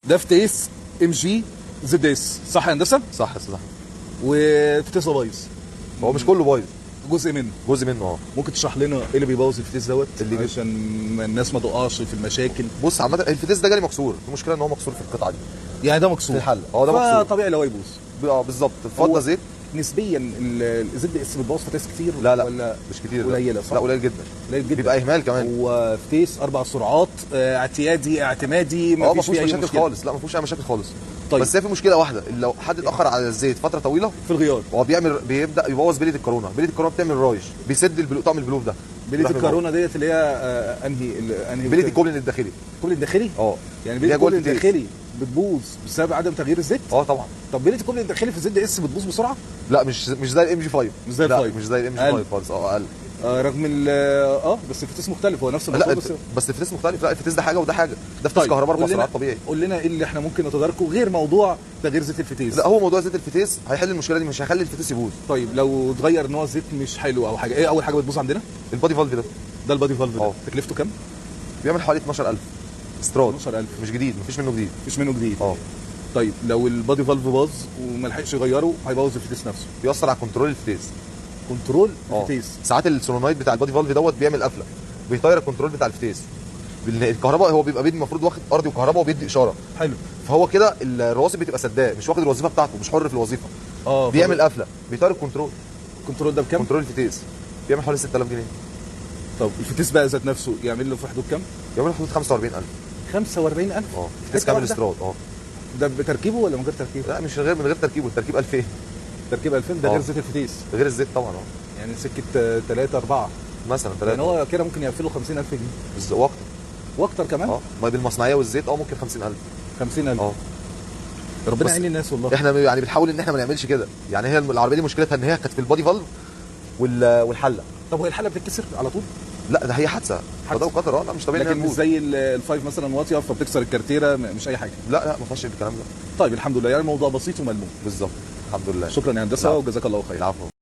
ده فتيس ام جي زد اس، صح يا هندسه؟ صح صح. وفتيس بايظ. هو مش كله بايظ، جزء منه. جزء منه. ممكن تشرح لنا ايه اللي بيبوظ الفتيس دوت اللي عشان الناس ما تقعش في المشاكل؟ بص، عامه الفتيس ده جالي مكسور، المشكله ان هو مكسور في القطعه دي، يعني ده مكسور في الحل. ده مكسور طبيعي لو يبوظ. بالظبط. فضه زيت. نسبيا الزد اس بتبوظ فتيس كتير؟ لا ولا مش كتير، قليله؟ صح؟ لا قليل جدا، قليل جدا. بيبقى اهمال كمان. هو فتيس 4 سرعات، اعتيادي اعتمادي، ما فيش فيهوش فيه مشاكل مشكلة خالص. لا ما فيهوش اي مشاكل خالص. طيب. بس هي في مشكله واحده، لو حد اتاخر على الزيت فتره طويله في الغيار هو بيبدا يبوظ بليه الكورونا. بليه الكورونا بتعمل رايش، بيسد طعم البلوف ده. بليه الكورونا ديت اللي هي انهي بليه الكوبلين الداخلي. الكوبلين الداخلي؟ يعني بليه الكوبلين الداخلي بتبوظ بسبب عدم تغيير الزيت؟ طبعا. طب بليه الكوبلين الداخلي في الزد اس بتبوظ بسرعه؟ لا مش زي الام جي 5. مش زي الفايف. مش زي الام جي 5 خالص. اقل. رغم بس الفتيس مختلف، هو نفس لا الموتور بس الفتيس مختلف. لا الفتيس ده حاجه وده حاجه. ده فتيس كهرباء 4 سرعات طبيعي. قول لنا ايه اللي احنا ممكن نتداركه غير موضوع تغيير زيت الفتيس؟ لا هو موضوع زيت الفتيس هيحل المشكله دي، مش هيخلي الفتيس يبوظ. طيب لو اتغير نوع زيت مش حلو او حاجه، ايه اول حاجه بتبوظ عندنا؟ البادي فالف ده. ده البادي فالف ده تكلفته كام؟ بيعمل حوالي 12000 استراد. 12000 مش جديد، مفيش منه جديد. مفيش منه جديد. طيب لو البادي فالف باظ وما لحقش يغيره هيبوظ الفتيس نفسه. بيأثر على كنترول الفتيس. كنترول الفتيس. ساعات السولونايد بتاع البادي فالف دوت بيعمل قفله، بيطير الكنترول بتاع الفتيس. الكهرباء هو بيبقى المفروض واخد ارضي وكهرباء وبيدي اشاره. حلو. فهو كده الرواسب بتبقى سداه، مش واخد الوظيفه بتاعته، مش حر في الوظيفه. بيعمل قفله، بيطير الكنترول. الكنترول ده بكام؟ كنترول الفتيس بيعمل حوالي 6000 جنيه. طب الفتيس بقى ذات نفسه يعمل له في حدود كام؟ يعمل له في حدود 45000. 45000؟ فتيس كامل استراد. ده بتركيبه ولا من غير تركيبه؟ لا مش من غير تركيبه. التركيب 2000. تركيب 2000 ده غير زيت الفتيس؟ غير الزيت طبعا. يعني سكه 3 4 مثلا 3. يعني هو كده ممكن يقفله 50000 جنيه واكتر. واكتر كمان؟ ما بالمصنعيه والزيت ممكن 50000. 50000. ربنا يعين الناس والله. احنا يعني بنحاول ان احنا ما نعملش كده. يعني هي العربيه دي مشكلتها ان هي كانت في البادي فالف والحله. طب وهي الحله بتتكسر على طول؟ لا ده هي حادثه قضاء وقدر. لا مش طبيعي. لكن مش زي الفايف مثلا واطيه فبتكسر الكارتيره، مش اي حاجه؟ لا ما فيهاش الكلام ده. طيب الحمد لله، يعني الموضوع بسيط وملموم. بالظبط. الحمد لله. شكرا يا هندسه وجزاك الله خير. العفو.